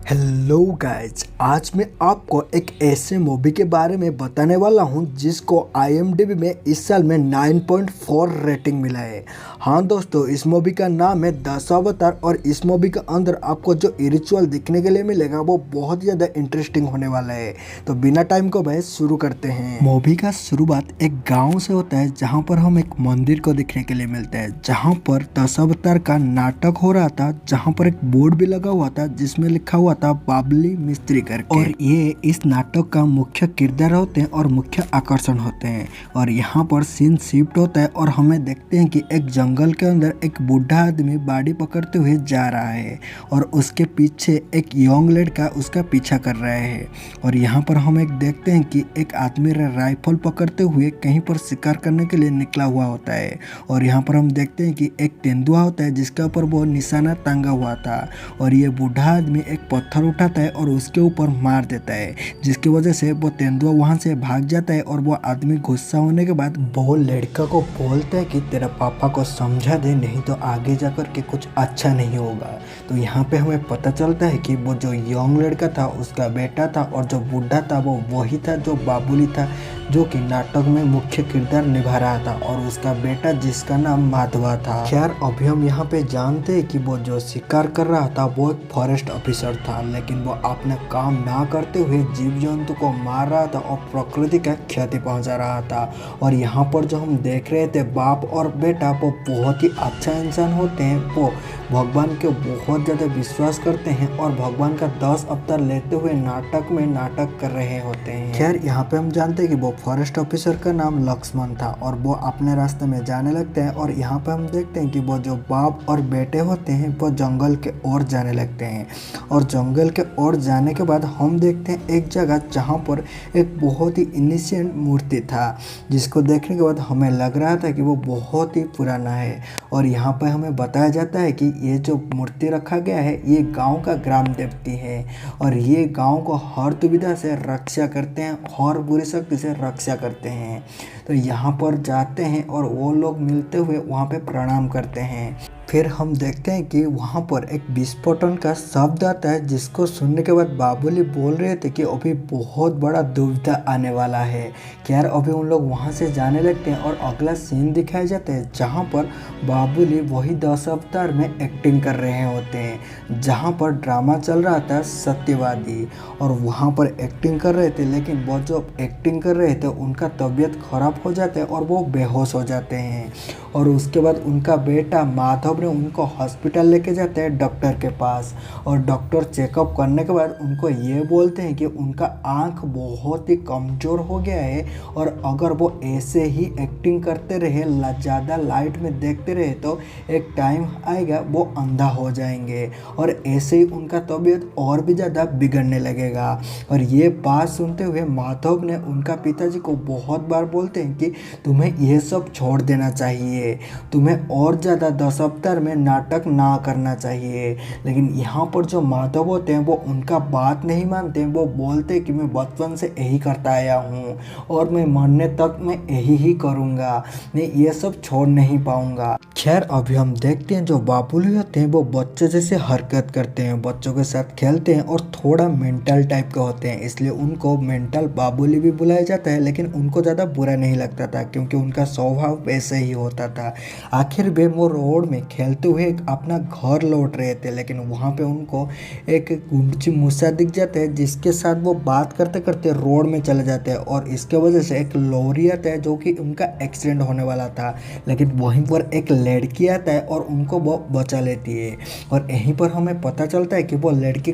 Hello guys, आज मैं आपको एक ऐसे मूवी के बारे में बताने वाला हूं जिसको IMDb में इस साल में 9.4 रेटिंग मिला है। हाँ दोस्तों, इस मूवी का नाम है दशावतार और इस मूवी के अंदर आपको जो रिचुअल दिखने के लिए मिलेगा वो बहुत ज़्यादा इंटरेस्टिंग होने वाला है। तो बिना टाइम को भाई शुरू करते हैं। मूवी का शुरुआत एक गाँव से होता है जहाँ पर हम एक मंदिर को देखने के लिए मिलता है, जहाँ पर दशावतार का नाटक हो रहा था, जहाँ पर एक बोर्ड भी लगा हुआ था जिसमें लिखा हुआ था बाबली मिस्त्री करके। और ये इस नाटक का मुख्य किरदार होते हैं और मुख्य आकर्षण होते हैं। और यहाँ पर सीन शिफ्ट होता है और हमें देखते हैं कि एक जंगल के अंदर एक बूढ़ा आदमी बाड़ी पकड़ते हुए जा रहा है और उसके पीछे एक यंग लड़का उसका पीछा कर रहा है। और यहाँ पर हम एक देखते हैं कि एक आदमी राइफल पकड़ते हुए कहीं पर शिकार करने के लिए निकला हुआ होता है। और यहाँ पर हम देखते हैं कि एक तेंदुआ होता है जिसके ऊपर वो निशाना टांगा हुआ था और ये बूढ़ा आदमी एक पत्थर उठाता है और उसके ऊपर मार देता है, जिसकी वजह से वो तेंदुआ वहां से भाग जाता है। और वो आदमी गुस्सा होने के बाद वो लड़का को बोलता है कि तेरा पापा को समझा दे, नहीं तो आगे जाकर के कुछ अच्छा नहीं होगा। तो यहाँ पे हमें पता चलता है कि वो जो यंग लड़का था उसका बेटा था और जो बूढ़ा था वो वही था जो बाबुली था, जो कि नाटक में मुख्य किरदार निभा रहा था, और उसका बेटा जिसका नाम माधवा था। खैर, अभी हम यहाँ पे जानते हैं कि वो जो शिकार कर रहा था वो एक फॉरेस्ट ऑफिसर था, लेकिन वो अपना काम ना करते हुए जीव जंतु को मार रहा था और प्रकृति का क्षति पहुंचा रहा था। और यहाँ पर जो हम देख रहे थे बाप और बेटा, वो बहुत ही अच्छा इंसान होते हैं। वो भगवान के बहुत ज़्यादा विश्वास करते हैं और भगवान का 10 अवतार लेते हुए नाटक में नाटक कर रहे होते हैं। खैर, यहाँ पे हम जानते हैं कि वो फॉरेस्ट ऑफिसर का नाम लक्ष्मण था और वो अपने रास्ते में जाने लगते हैं। और यहाँ पे हम देखते हैं कि वो जो बाप और बेटे होते हैं वो जंगल के ओर जाने लगते हैं। और जंगल के ओर जाने के बाद हम देखते हैं एक जगह जहाँ पर एक बहुत ही इनिशिएंट मूर्ति था, जिसको देखने के बाद हमें लग रहा था कि वो बहुत ही पुराना है। और यहाँ पर हमें बताया जाता है कि ये जो मूर्ति रखा गया है ये गांव का ग्राम देवती है और ये गांव को हर दुविधा से रक्षा करते हैं, हर बुरी शक्ति से रक्षा करते हैं। तो यहाँ पर जाते हैं और वो लोग मिलते हुए वहाँ पे प्रणाम करते हैं। फिर हम देखते हैं कि वहाँ पर एक विस्फोटन का शब्द आता है, जिसको सुनने के बाद बाबुली बोल रहे थे कि अभी बहुत बड़ा दुविधा आने वाला है। खैर, अभी उन लोग वहाँ से जाने लगते हैं और अगला सीन दिखाया जाता है जहाँ पर बाबुली वही 10 अवतार में एक्टिंग कर रहे होते हैं, जहाँ पर ड्रामा चल रहा था सत्यवादी, और वहाँ पर एक्टिंग कर रहे थे। लेकिन वो जो एक्टिंग कर रहे थे उनका तबीयत खराब हो जाता है और वो बेहोश हो जाते हैं। और उसके बाद उनका बेटा माधव ने उनको हॉस्पिटल लेके जाते हैं डॉक्टर के पास, और डॉक्टर चेकअप करने के बाद उनको ये बोलते हैं कि उनका आँख बहुत ही कमज़ोर हो गया है और अगर वो ऐसे ही एक्टिंग करते रहे, ज़्यादा लाइट में देखते रहे, तो एक टाइम आएगा वो अंधा हो जाएंगे और ऐसे ही उनका तबीयत और भी ज़्यादा बिगड़ने लगेगा। और ये बात सुनते हुए माधव ने उनका पिताजी को बहुत बार बोलते हैं कि तुम्हें ये सब छोड़ देना चाहिए, तुम्हें और ज़्यादा 10 अवतार में नाटक ना करना चाहिए। लेकिन यहाँ पर जो माधव होते हैं वो उनका बात नहीं मानते हैं। वो बोलते हैं कि मैं बचपन से यही करता आया हूँ और मैं मरने तक मैं यही ही करूँगा, मैं ये सब छोड़ नहीं पाऊँगा। खैर, अभी हम देखते हैं जो बाबुली होते हैं वो बच्चे जैसे हरकत करते हैं, बच्चों के साथ खेलते हैं और थोड़ा मेंटल टाइप के होते हैं, इसलिए उनको मेंटल बाबुली भी बुलाया जाता है। लेकिन उनको ज़्यादा बुरा नहीं लगता था क्योंकि उनका स्वभाव वैसे ही होता था। आखिर में वो रोड में खेलते हुए अपना घर लौट रहे थे, लेकिन वहाँ पे उनको एक गुंडची मूसा दिख जाता है, जिसके साथ वो बात करते करते रोड में चले जाते हैं। और इसके वजह से एक लॉरी आता है जो कि उनका एक्सीडेंट होने वाला था, लेकिन वहीं पर एक लड़की आता है और उनको वो बचा लेती है। और यहीं पर हमें पता चलता है कि वो लड़की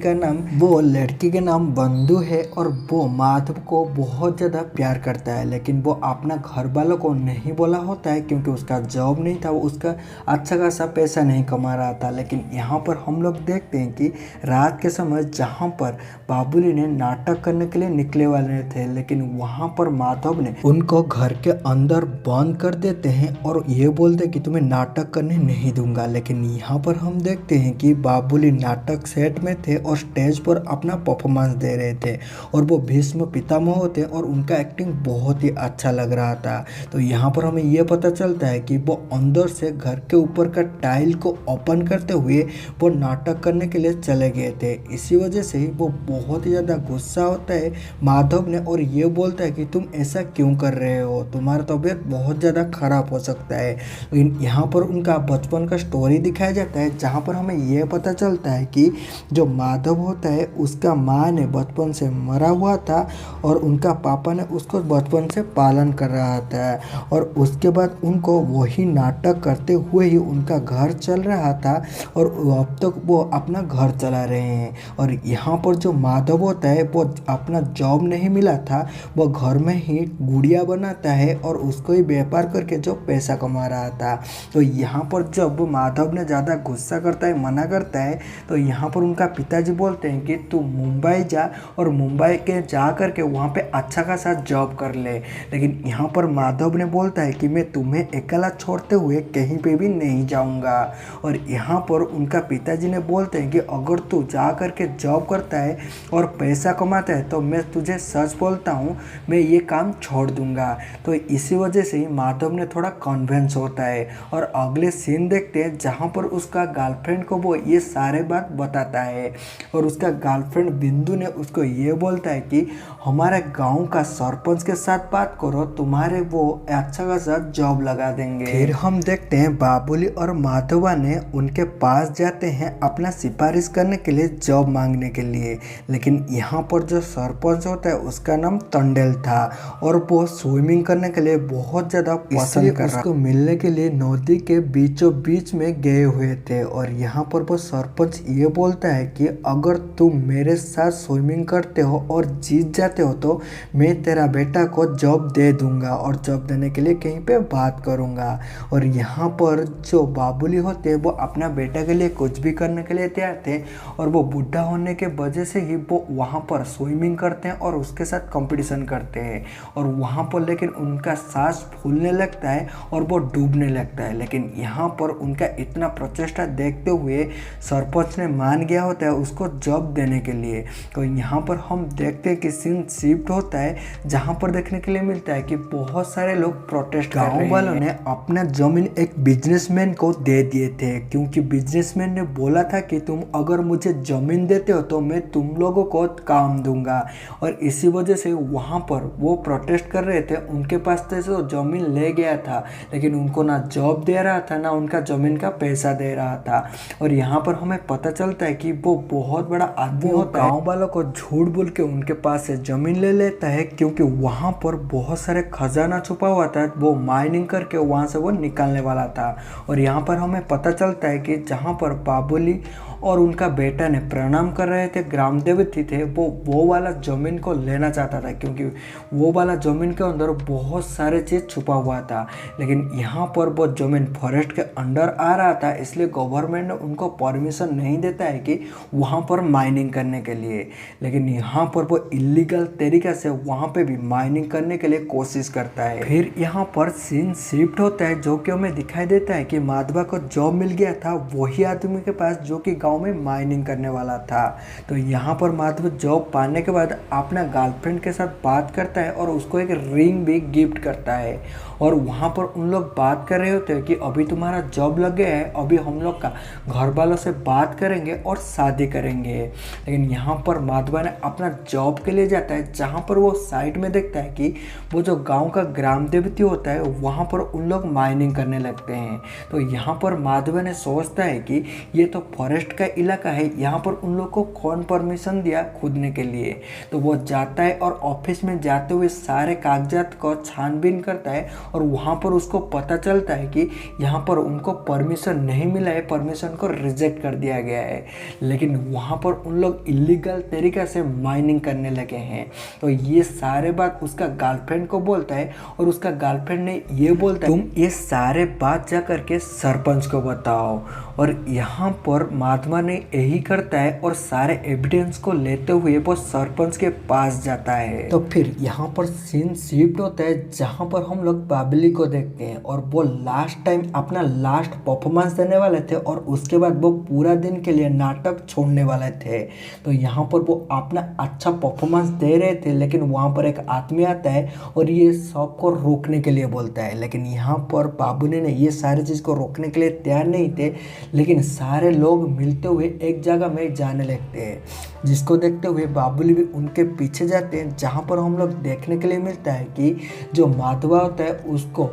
के नाम बंधु है और वो माधव को बहुत ज़्यादा प्यार करता है। लेकिन वो अपना घर वालों को नहीं बोला होता है क्योंकि उसका जॉब नहीं था, वो उसका अच्छा खासा पैसा नहीं कमा रहा था। लेकिन यहाँ पर हम लोग देखते हैं कि रात के समय जहाँ पर बाबुली ने नाटक करने के लिए निकले वाले थे, लेकिन वहाँ पर माधव ने उनको घर के अंदर बंद कर देते हैं और ये बोलते हैं कि तुम्हें नाटक करने नहीं दूंगा। लेकिन यहाँ पर हम देखते हैं कि बाबुली नाटक सेट में थे और स्टेज पर अपना परफॉर्मेंस दे रहे थे और वो भीष्म पितामह होते और उनका एक्टिंग बहुत ही अच्छा लग रहा था। तो यहाँ पर हमें ये पता चलता है कि वो अंदर से घर के ऊपर का टाइल को ओपन करते हुए वो नाटक करने के लिए चले गए थे। इसी वजह से वो बहुत ही ज़्यादा गुस्सा होता है माधव ने और ये बोलता है कि तुम ऐसा क्यों कर रहे हो, तुम्हारा तबीयत बहुत ज़्यादा ख़राब हो सकता है। लेकिन यहाँ पर उनका बचपन का स्टोरी दिखाया जाता है जहाँ पर हमें ये पता चलता है कि जो माधव होता है उसका माँ ने बचपन से मरा हुआ था और उनका पापा ने उसको बचपन से पालन कर रहा था और उसके बाद उनको वही नाटक करते हुए ही उनका घर चल रहा था और अब तक वो अपना घर चला रहे हैं। और यहाँ पर जो माधव होता है वो अपना जॉब नहीं मिला था, वो घर में ही गुड़िया बनाता है और उसको ही व्यापार करके जो पैसा कमा रहा था। तो यहाँ पर जब माधव ने ज़्यादा गुस्सा करता है, मना करता है, तो यहाँ पर उनका पिताजी बोलते हैं कि तू मुंबई जा और मुंबई के जा कर के वहाँ पे अच्छा खासा जॉब कर ले। लेकिन यहाँ पर माधव ने बोलता है कि मैं तुम्हें अकेला छोड़ते हुए कहीं पे भी नहीं जाऊँगा। और यहाँ पर उनका पिताजी ने बोलते हैं कि अगर तू जा कर के जॉब करता है और पैसा कमाता है तो मैं तुझे सच बोलता हूँ, मैं ये काम छोड़ दूँगा। तो इसी वजह से ही माधव ने थोड़ा कन्विंस होता है और अगले सीन देखते हैं जहाँ पर उसका गर्लफ्रेंड को वो ये सारे बात बताता है और उसका गर्लफ्रेंड बिंदु ने उसको ये बोलता है कि हमारे गांव का सरपंच के साथ बात करो, तुम्हारे वो अच्छा खासा जॉब लगा देंगे। फिर हम देखते हैं बाबुली और माधवा ने उनके पास जाते हैं अपना सिफारिश करने के लिए, जॉब मांगने के लिए। लेकिन यहाँ पर जो सरपंच होता है उसका नाम टंडेल था और वो स्विमिंग करने के लिए बहुत ज़्यादा पसंद कर रहा, उसको मिलने के लिए नदी के बीचों बीच में गए हुए थे। और यहाँ पर वो सरपंच ये बोलता है कि अगर तुम मेरे साथ स्विमिंग करते हो और जीत जाते हो तो मैं तेरा बेटा को जॉब दे दूंगा और जॉब देने के लिए कहीं पे बात करूंगा। और यहाँ पर जो बाबुली होते हैं वो अपना बेटा के लिए कुछ भी करने के लिए तैयार थे और वो बुढ़ा होने के वजह से ही वो वहाँ पर स्विमिंग करते हैं और उसके साथ कंपटीशन करते हैं। और वहाँ पर लेकिन उनका सांस फूलने लगता है और वो डूबने लगता है। लेकिन यहाँ पर उनका इतना प्रचेष्टा देखते हुए सरपंच ने मान गया होता है उसको जॉब देने के लिए। तो यहाँ पर हम देखते हैं कि सीन शिफ्ट होता है जहाँ पर देखने के लिए मिलता है कि बहुत सारे लोग प्रोटेस्ट कर रहे हैं। गाँव वालों ने अपना जमीन एक बिजनेसमैन को दे दिए थे क्योंकि बिजनेसमैन ने बोला था कि तुम अगर मुझे जमीन देते हो तो मैं तुम लोगों को काम दूंगा। और इसी वजह से वहाँ पर वो प्रोटेस्ट कर रहे थे, उनके पास तो जमीन ले गया था लेकिन उनको ना जॉब दे रहा था ना उनका जमीन का पैसा दे रहा था। और यहाँ पर हमें पता चलता है कि वो बहुत बड़ा आदमी होता है, गाँव वालों को झूठ बोल के उनके पास से जमीन ले लेता है क्योंकि वहाँ पर बहुत सारे खजाना छुपा हुआ था, वो माइनिंग करके वहाँ से वो निकालने वाला था। और यहाँ पर हमें पता चलता है कि जहाँ पर बाबुली और उनका बेटा ने प्रणाम कर रहे थे, ग्राम देवती थे, वो वाला ज़मीन को लेना चाहता था क्योंकि वो वाला ज़मीन के अंदर बहुत सारे चीज़ छुपा हुआ था। लेकिन यहाँ पर वो ज़मीन फॉरेस्ट के अंडर आ रहा था, इसलिए गवर्नमेंट ने उनको परमिशन नहीं देता है कि वहाँ पर माइनिंग करने के लिए। लेकिन यहाँ पर वो इलीगल तरीके से वहाँ पे भी माइनिंग करने के लिए कोशिश करता है। फिर यहाँ पर सीन शिफ्ट होता है जो कि हमें दिखाई देता है कि माधवा को जॉब मिल गया था वही आदमी के पास जो कि गाँव में माइनिंग करने वाला था। तो यहाँ पर माधव जॉब पाने के बाद अपना गर्लफ्रेंड के साथ बात करता है और उसको एक रिंग भी गिफ्ट करता है। और वहाँ पर उन लोग बात कर रहे होते हैं कि अभी तुम्हारा जॉब लग गया है, अभी हम लोग का घर वालों से बात करेंगे और शादी करेंगे। लेकिन यहाँ पर माधवा ने अपना जॉब के लिए जाता है जहाँ पर वो साइड में देखता है कि वो जो गांव का ग्राम देवती होता है वहाँ पर उन लोग माइनिंग करने लगते हैं। तो यहाँ पर माधवा ने सोचता है कि ये तो फॉरेस्ट का इलाका है, यहाँ पर उन लोग को कौन परमिशन दिया खोदने के लिए। तो वो जाता है और ऑफिस में जाते हुए सारे कागजात को छानबीन करता है और वहाँ पर उसको पता चलता है कि यहाँ पर उनको परमिशन नहीं मिला है, परमिशन को रिजेक्ट कर दिया गया है। लेकिन वहाँ पर उन लोग इलीगल तरीके से माइनिंग करने लगे हैं। तो ये सारे बात उसका गर्लफ्रेंड को बोलता है और उसका गर्लफ्रेंड ने ये बोलता है तुम ये सारे बात जा करके सरपंच को बताओ। और यहाँ पर माधव माधवानी यही करता है और सारे एविडेंस को लेते हुए वो सरपंच के पास जाता है। तो फिर यहाँ पर सीन शिफ्ट होता है जहाँ पर हम लोग बाबली को देखते हैं और वो लास्ट टाइम अपना लास्ट परफॉर्मेंस देने वाले थे और उसके बाद वो पूरा दिन के लिए नाटक छोड़ने वाले थे। तो यहाँ पर वो अपना अच्छा परफॉर्मेंस दे रहे थे, लेकिन वहाँ पर एक आदमी आता है और ये सबको रोकने के लिए बोलता है। लेकिन यहाँ पर बाबुली ने ये सारी चीज़ को रोकने के लिए तैयार नहीं थे, लेकिन सारे लोग मिलते हुए एक जगह में जाने लगते हैं, जिसको देखते हुए बाबुली भी उनके पीछे जाते हैं। जहाँ पर हम लोग देखने के लिए मिलता है कि जो माधवा होता है उसको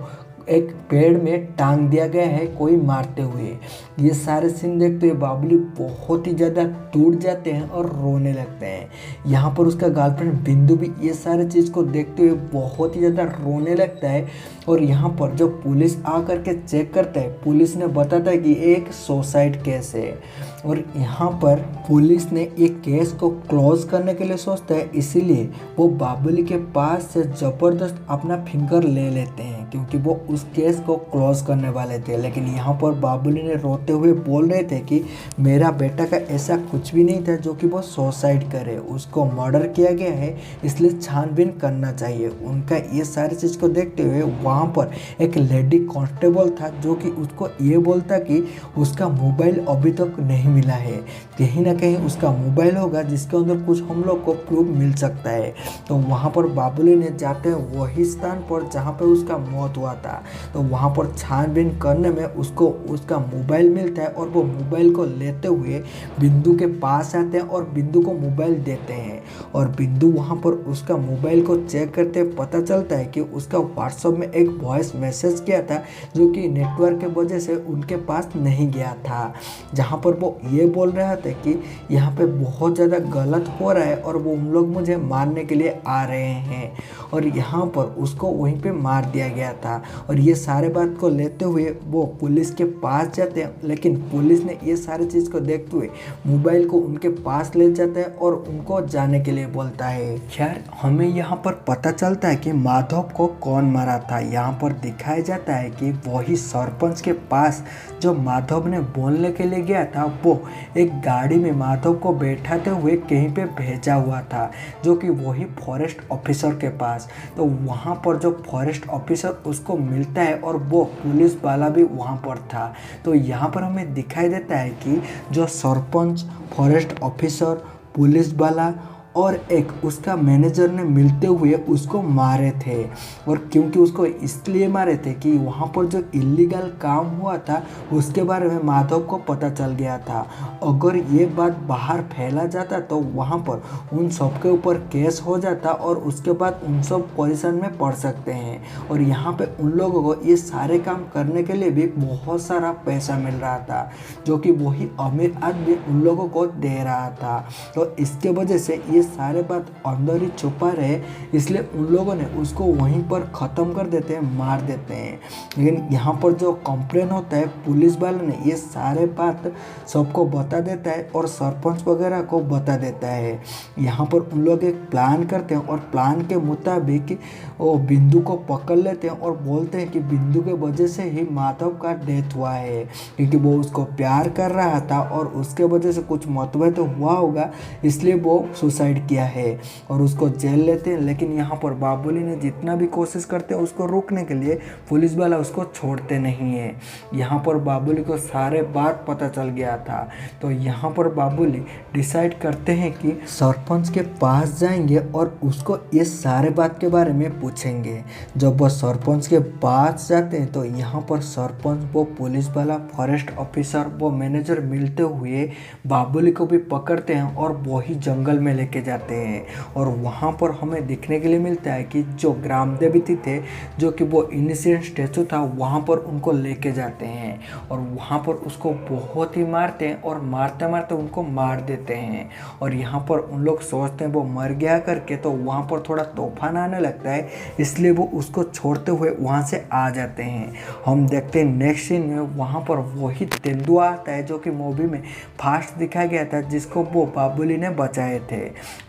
एक पेड़ में टांग दिया गया है कोई मारते हुए। ये सारे सीन देखते हुए बाबुली बहुत ही ज़्यादा टूट जाते हैं और रोने लगते हैं। यहाँ पर उसका गर्लफ्रेंड बिंदु भी ये सारे चीज़ को देखते हुए बहुत ही ज़्यादा रोने लगता है। और यहाँ पर जो पुलिस आकर के चेक करता है, पुलिस ने बताता है कि एक सुसाइड केस है और यहाँ पर पुलिस ने एक केस को क्लोज करने के लिए सोचता है, इसीलिए वो बाबुली के पास से ज़बरदस्त अपना फिंगर ले लेते हैं क्योंकि वो उस केस को क्लोज करने वाले थे। लेकिन यहाँ पर बाबुली ने रोते हुए बोल रहे थे कि मेरा बेटा का ऐसा कुछ भी नहीं था जो कि वो सुसाइड करे, उसको मर्डर किया गया है, इसलिए छानबीन करना चाहिए। उनका ये सारी चीज़ को देखते हुए वहाँ पर एक लेडी कांस्टेबल था जो कि उसको ये बोलता कि उसका मोबाइल अभी तक नहीं मिला है, कहीं ना कहीं उसका मोबाइल होगा जिसके अंदर कुछ हम लोग को प्रूफ मिल सकता है। तो वहाँ पर बाबुली ने जाते हैं वही स्थान पर जहाँ पर उसका मौत हुआ था। तो वहाँ पर छानबीन करने में उसको उसका मोबाइल मिलता है और वो मोबाइल को लेते हुए बिंदु के पास आते हैं और बिंदु को मोबाइल देते हैं। और बिंदु वहाँ पर उसका मोबाइल को चेक करते पता चलता है कि उसका व्हाट्सएप में एक वॉइस मैसेज किया था जो कि नेटवर्क के वजह से उनके पास नहीं गया था, जहाँ पर वो ये बोल रहा था कि यहाँ पे बहुत ज़्यादा गलत हो रहा है और वो उन लोग मुझे मारने के लिए आ रहे हैं। और यहाँ पर उसको वहीं पे मार दिया गया था। और ये सारे बात को लेते हुए वो पुलिस के पास जाते हैं, लेकिन पुलिस ने ये सारी चीज़ को देखते हुए मोबाइल को उनके पास ले जाता है और उनको जाने के लिए बोलता है। खैर हमें यहाँ पर पता चलता है कि माधव को कौन मारा था। यहाँ पर दिखाया जाता है कि वही सरपंच के पास जो माधव ने बोलने के लिए गया था, वो एक गाड़ी में माधव को बैठाते हुए कहीं पे भेजा हुआ था, जो कि वही फॉरेस्ट ऑफिसर के पास। तो वहाँ पर जो फॉरेस्ट ऑफिसर उसको मिलता है और वो पुलिस वाला भी वहाँ पर था। तो यहाँ पर हमें दिखाई देता है कि जो सरपंच, फॉरेस्ट ऑफिसर, पुलिस वाला और एक उसका मैनेजर ने मिलते हुए उसको मारे थे। और क्योंकि उसको इसलिए मारे थे कि वहाँ पर जो इलीगल काम हुआ था उसके बारे में माधव को पता चल गया था। अगर ये बात बाहर फैला जाता तो वहाँ पर उन सबके ऊपर केस हो जाता और उसके बाद उन सब परेशान में पड़ सकते हैं। और यहाँ पे उन लोगों को ये सारे काम करने के लिए भी बहुत सारा पैसा मिल रहा था, जो कि वही अमीर आदमी उन लोगों को दे रहा था। तो इसके वजह से ये सारे बात अंदर ही छुपा रहे, इसलिए उन लोगों ने उसको वहीं पर ख़त्म कर देते हैं, मार देते हैं। लेकिन यहाँ पर जो कंप्लेन होता है, पुलिस वाले ने ये सारे बात सबको बता देता है और सरपंच वगैरह को बता देता है। यहाँ पर उन लोग एक प्लान करते हैं और प्लान के मुताबिक वो बिंदु को पकड़ लेते हैं और बोलते हैं कि बिंदु के वजह से ही माधव का डेथ हुआ है, क्योंकि वो उसको प्यार कर रहा था और उसके वजह से कुछ मतभेद तो हुआ होगा, इसलिए वो सुसाइड किया है और उसको जेल लेते हैं। लेकिन यहाँ पर बाबुली ने जितना भी कोशिश करते हैं उसको रोकने के लिए, पुलिस वाला उसको छोड़ते नहीं है। यहाँ पर बाबुली को सारे बात पता चल गया था। तो यहाँ पर बाबुली डिसाइड करते हैं कि सरपंच के पास जाएंगे और उसको ये सारे बात के बारे में पूछेंगे। जब वह सरपंच के पास जाते हैं तो यहाँ पर सरपंच, वो पुलिस वाला, फॉरेस्ट ऑफिसर, वो मैनेजर मिलते हुए बाबुली को भी पकड़ते हैं और वही जंगल में लेके जाते हैं। और वहाँ पर हमें देखने के लिए मिलता है कि जो ग्राम देवती थे, जो कि वो इनिशिएंट स्टैचू था, वहाँ पर उनको लेके जाते हैं और वहाँ पर उसको बहुत ही मारते हैं और मारते मारते उनको मार देते हैं। और यहाँ पर उन लोग सोचते हैं वो मर गया करके, तो वहाँ पर थोड़ा तूफान आने लगता है, इसलिए वो उसको छोड़ते हुए वहाँ से आ जाते हैं। हम देखते हैं नेक्स्ट सीन में वहाँ पर वही तेंदुआ आता है जो कि मूवी में फास्ट दिखाया गया था, जिसको वो बाबुली ने बचाए थे।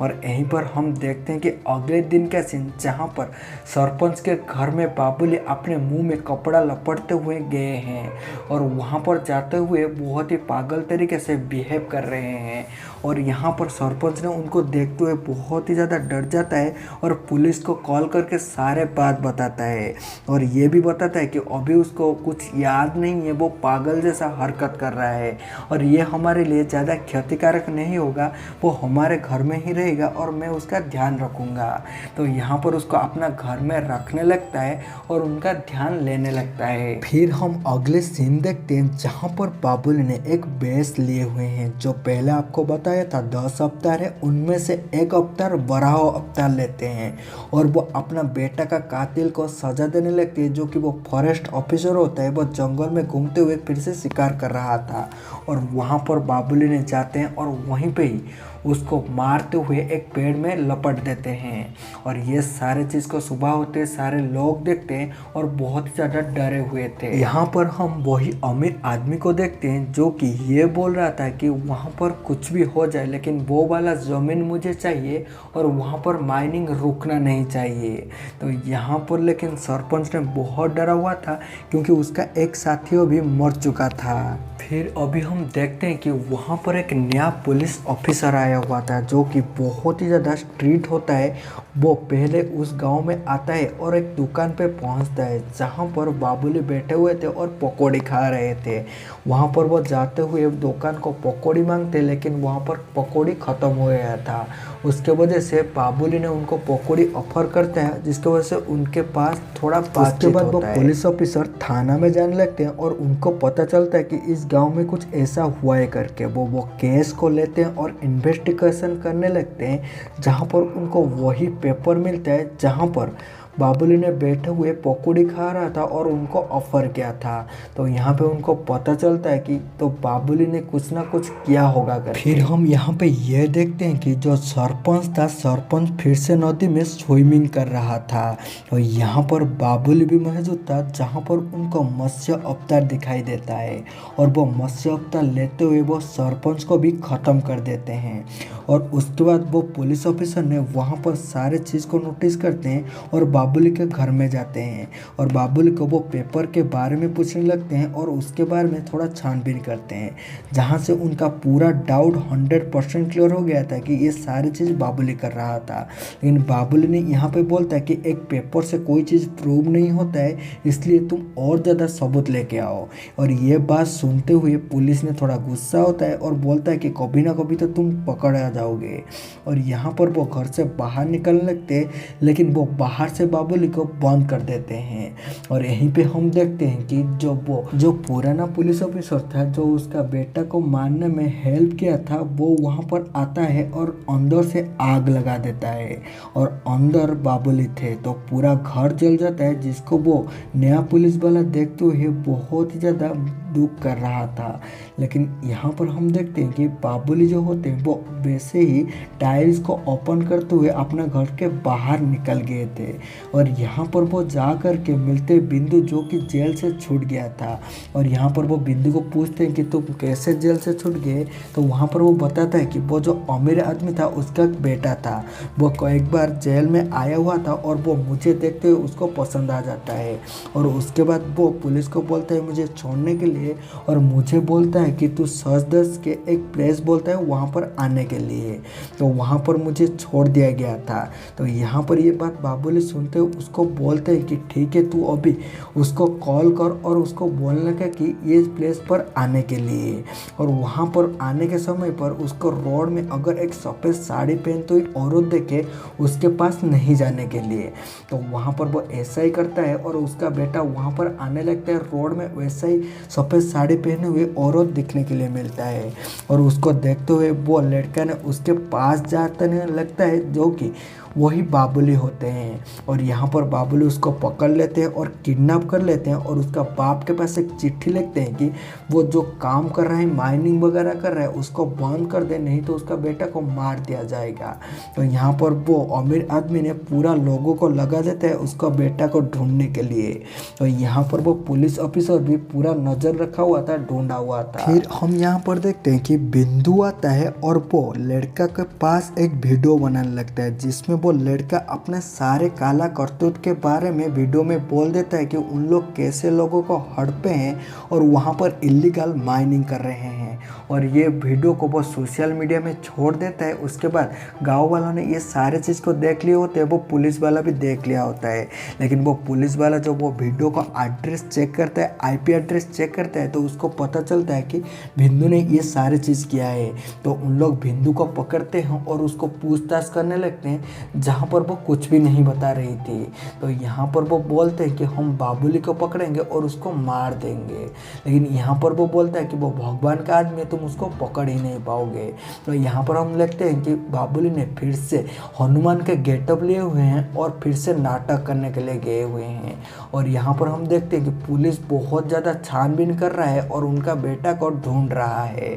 और यहीं पर हम देखते हैं कि अगले दिन का सीन, जहाँ पर सरपंच के घर में बाबुली अपने मुंह में कपड़ा लपेटते हुए गए हैं और वहाँ पर जाते हुए बहुत ही पागल तरीके से बिहेव कर रहे हैं। और यहाँ पर सरपंच ने उनको देखते हुए बहुत ही ज़्यादा डर जाता है और पुलिस को कॉल करके सारे बात बताता है और ये भी बताता है कि अभी उसको कुछ याद नहीं है, वो पागल जैसा हरकत कर रहा है और ये हमारे लिए ज़्यादा क्षतिकारक नहीं होगा, वो हमारे घर में ही रहेगा और मैं उसका ध्यान रखूँगा। तो यहाँ पर उसको अपना घर में रखने लगता है और उनका ध्यान लेने लगता है। फिर हम अगले सीन देखते हैं जहाँ पर बाबुली ने एक बेस लिए हुए हैं। जो पहले आपको बताया था 10 अवतार है, उनमें से एक अवतार वराह अवतार लेते हैं और वो अपना बेटा का कातिल को सजा देने लगते हैं, जो कि वो फॉरेस्ट ऑफिसर होता है। वो जंगल में घूमते हुए फिर से शिकार कर रहा था और वहाँ पर बाबुली ने जाते हैं और वहीं पे ही उसको मारते हुए एक पेड़ में लपट देते हैं। और ये सारे चीज़ को सुबह होते सारे लोग देखते हैं और बहुत ही ज़्यादा डरे हुए थे। यहाँ पर हम वही अमीर आदमी को देखते हैं जो कि ये बोल रहा था कि वहाँ पर कुछ भी हो जाए लेकिन वो वाला ज़मीन मुझे चाहिए और वहाँ पर माइनिंग रुकना नहीं चाहिए। तो यहाँ पर लेकिन सरपंच ने बहुत डरा हुआ था क्योंकि उसका एक साथी भी मर चुका था। फिर अभी हम देखते हैं कि वहाँ पर एक नया पुलिस ऑफिसर आया हुआ था जो कि बहुत ही ज़्यादा स्ट्रिक्ट होता है। वो पहले उस गांव में आता है और एक दुकान पे पहुंचता है जहाँ पर बाबुली बैठे हुए थे और पकौड़ी खा रहे थे। वहाँ पर वो जाते हुए दुकान को पकौड़ी मांगते लेकिन वहाँ पर पकौड़ी ख़त्म हो गया था। उसके वजह से बाबुली ने उनको पकौड़ी ऑफर करता है जिसकी वजह से उनके पास थोड़ा बातचीत होता है। उसके बाद वो पुलिस ऑफिसर थाना में जाने लगते हैं और उनको पता चलता है कि इस गांव में कुछ ऐसा हुआ है करके। वो केस को लेते हैं और इन्वेस्टिगेशन करने लगते हैं जहां पर उनको वही पेपर मिलता है जहां पर बाबुली ने बैठे हुए पकौड़ी खा रहा था और उनको ऑफर किया था। तो यहाँ पे उनको पता चलता है कि तो बाबुली ने कुछ ना कुछ किया होगा कर। फिर हम यहाँ पे ये देखते हैं कि जो सरपंच था, सरपंच फिर से नदी में स्विमिंग कर रहा था और यहाँ पर बाबुली भी मौजूद था जहाँ पर उनको मत्स्य अवतार दिखाई देता है और वो मत्स्य अवतार लेते हुए वो सरपंच को भी ख़त्म कर देते हैं। और उसके बाद वो पुलिस ऑफिसर ने वहाँ पर सारे चीज़ को नोटिस करते हैं और बाबुली के घर में जाते हैं और बाबुली को वो पेपर के बारे में पूछने लगते हैं और उसके बारे में थोड़ा छानबीन करते हैं जहाँ से उनका पूरा डाउट 100% क्लियर हो गया था कि ये सारी चीज़ बाबुली कर रहा था। लेकिन बाबुली ने यहाँ पे बोलता है कि एक पेपर से कोई चीज़ प्रूव नहीं होता है, इसलिए तुम और ज़्यादा सबूत लेके आओ। और ये बात सुनते हुए पुलिस ने थोड़ा गुस्सा होता है और बोलता है कि कभी ना कभी तो तुम पकड़ा जाओगे। और यहाँ पर वो घर से बाहर निकलने लगते हैं लेकिन वो बाहर से बाबुली को बंद कर देते हैं। और यहीं पे हम देखते हैं कि जो पुराना पुलिस ऑफिसर था जो उसका बेटा को मारने में हेल्प किया था वो वहाँ पर आता है और अंदर से आग लगा देता है और अंदर बाबुली थे तो पूरा घर जल जाता है, जिसको वो नया पुलिस वाला देखते हुए बहुत ही ज़्यादा दुख कर रहा था। लेकिन यहाँ पर हम देखते हैं कि बाबुली जो होते हैं वो वैसे ही टाइल्स को ओपन करते हुए अपना घर के बाहर निकल गए थे और यहाँ पर वो जा कर के मिलते बिंदु जो कि जेल से छूट गया था। और यहाँ पर वो बिंदु को पूछते हैं कि तुम कैसे जेल से छूट गए, तो वहाँ पर वो बताता है कि वो जो अमीर आदमी था उसका बेटा था, वो कई बार जेल में आया हुआ था और वो मुझे देखते हुए उसको पसंद आ जाता है। और उसके बाद वो पुलिस को बोलता है मुझे छोड़ने के लिए और मुझे बोलता है कि तू सच के एक प्लेस बोलता है वहाँ पर आने के लिए, तो वहाँ पर मुझे छोड़ दिया गया था। तो यहाँ पर ये बात बाबुली सुनते हुए उसको बोलते हैं कि ठीक है तू अभी उसको कॉल कर और उसको बोलने का कि ये प्लेस पर आने के लिए। और वहाँ पर आने के समय पर उसको रोड में अगर एक सफ़ेद साड़ी पहनते हुई औरत देखे उसके पास नहीं जाने के लिए, तो वहाँ पर वो ऐसा ही करता है और उसका बेटा वहाँ पर आने लगता है। रोड में वैसा ही सफ़ेद साड़ी पहने हुए औरत दिखने के लिए मिलता है और उसको देखते हुए वो लड़का ने उसके पास जाने लगता है जो कि वही बाबुली होते हैं। और यहाँ पर बाबुली उसको पकड़ लेते हैं और किडनैप कर लेते हैं और उसका बाप के पास एक चिट्ठी लिखते हैं कि वो जो काम कर रहा है, माइनिंग वगैरह कर रहा है, उसको बंद कर दे, नहीं तो उसका बेटा को मार दिया जाएगा। तो यहाँ पर वो अमीर आदमी ने पूरा लोगों को लगा देता है उसका बेटा को ढूंढने के लिए। तो यहाँ पर वो पुलिस ऑफिसर भी पूरा नज़र रखा हुआ था, ढूंढा हुआ था। फिर हम यहाँ पर देखते हैं कि बिंदु आता है और वो लड़का के पास एक वीडियो बनाने लगता है जिसमें वो लड़का अपने सारे काला करतूत के बारे में वीडियो में बोल देता है कि उन लोग कैसे लोगों को हड़पे हैं और वहाँ पर इलीगल माइनिंग कर रहे हैं। और ये वीडियो को वो सोशल मीडिया में छोड़ देता है। उसके बाद गाँव वालों ने ये सारे चीज़ को देख लिए होते हैं, वो पुलिस वाला भी देख लिया होता है। लेकिन वो पुलिस वाला जब वो वीडियो का एड्रेस चेक करता है, IP एड्रेस चेक करता है, तो उसको पता चलता है कि बिंदु ने ये सारी चीज़ किया है। तो उन लोग बिंदु को पकड़ते हैं और उसको पूछताछ करने लगते हैं जहाँ पर वो कुछ भी नहीं बता रही थी। तो यहाँ पर वो बोलते हैं कि हम बाबुली को पकड़ेंगे और उसको मार देंगे। लेकिन यहाँ पर वो बोलता है कि वो भगवान का आदमी है, तुम उसको पकड़ ही नहीं पाओगे। तो यहाँ पर हम देखते हैं कि बाबुली ने फिर से हनुमान के गेटअप लिए हुए हैं और फिर से नाटक करने के लिए गए हुए हैं। और यहाँ पर हम देखते हैं कि पुलिस बहुत ज़्यादा छानबीन कर रहा है और उनका बेटा को ढूंढ रहा है।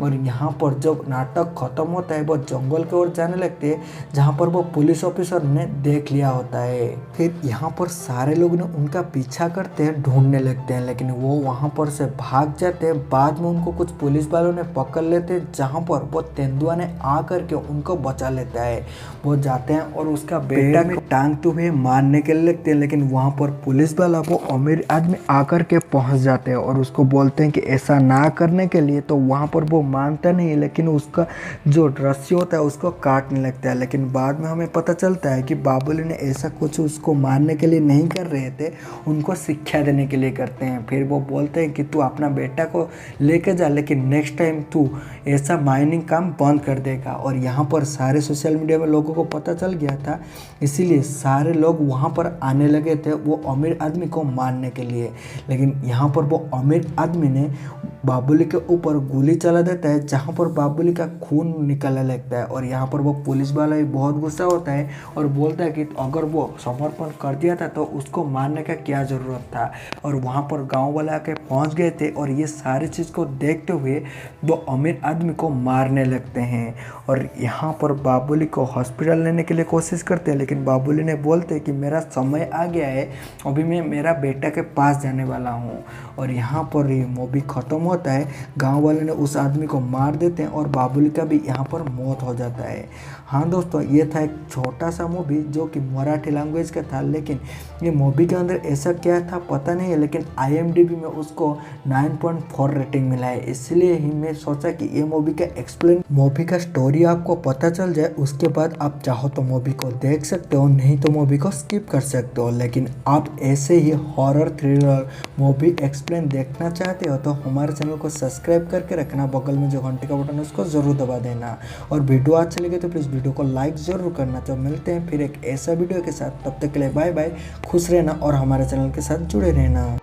और यहाँ पर जब नाटक ख़त्म होता है वो जंगल की ओर जाने लगते हैं जहाँ पर वो पुलिस ऑफिसर ने देख लिया होता है। फिर यहाँ पर सारे लोग ने उनका पीछा करते हैं, ढूंढने लगते हैं, लेकिन वो वहाँ पर से भाग जाते हैं। बाद में उनको कुछ पुलिस वालों ने पकड़ लेते हैं जहाँ पर वो तेंदुआ ने आ करके उनको बचा लेता है। वो जाते हैं और उसका बेटा में टांगते हुए मारने के लिए लगते हैं, लेकिन वहाँ पर पुलिस वाला वो अमीर आदमी आकर के पहुँच जाते हैं और उसको बोलते हैं कि ऐसा ना करने के लिए। तो वहाँ पर वो मानता नहीं है, लेकिन उसका जो रस्सी होता है उसको काटने लगता है। लेकिन बाद में हमें पता चलता है कि बाबुली ने ऐसा कुछ उसको मारने के लिए नहीं कर रहे थे, उनको शिक्षा देने के लिए करते हैं। फिर वो बोलते हैं कि तू अपना बेटा को लेके जा, लेकिन नेक्स्ट टाइम तू ऐसा माइनिंग काम बंद कर देगा। और यहाँ पर सारे सोशल मीडिया में लोगों को पता चल गया था, इसीलिए सारे लोग वहाँ पर आने लगे थे वो अमीर आदमी को मारने के लिए। लेकिन यहाँ पर वो अमीर आदमी ने बाबुली के ऊपर गोली चला देता है जहाँ पर बाबुली का खून निकलने लगता है। और यहाँ पर वो पुलिस वाला भी बहुत गुस्सा होता है और बोलता है कि अगर वो समर्पण कर दिया था तो उसको मारने का क्या ज़रूरत था। और वहाँ पर गांव वाले आके पहुँच गए थे और ये सारी चीज़ को देखते हुए वो अमीर आदमी को मारने लगते हैं। और यहाँ पर बाबुली को हॉस्पिटल लेने के लिए कोशिश करते हैं, लेकिन बाबुली ने बोलते हैं कि मेरा समय आ गया है, अभी मैं मेरा बेटा के पास जाने वाला हूँ। और यहाँ पर ये मूवी ख़त्म होता है, गांव वाले ने उस आदमी को मार देते हैं और बाबुली का भी यहाँ पर मौत हो जाता है। हाँ दोस्तों, ये था एक छोटा सा मूवी जो कि मराठी लैंग्वेज का था, लेकिन ये मूवी के अंदर ऐसा क्या था पता नहीं है, लेकिन IMDb में उसको 9.4 रेटिंग मिला है। इसलिए ही मैं सोचा कि ये मूवी का स्टोरी आपको पता चल जाए, उसके बाद आप चाहो तो मूवी को देख सकते हो, नहीं तो मूवी को स्किप कर सकते हो। लेकिन आप ऐसे ही हॉरर थ्रिलर मूवी एक्सप्लेन देखना चाहते हो तो हमारे चैनल को सब्सक्राइब करके रखना, बगल में जो घंटे का बटन है उसको ज़रूर दबा देना। और वीडियो अच्छा लगे तो प्लीज़ वीडियो को लाइक ज़रूर करना। तो मिलते हैं फिर एक ऐसा वीडियो के साथ, तब तक के लिए बाय बाय, खुश रहना और हमारे चैनल के साथ जुड़े रहना।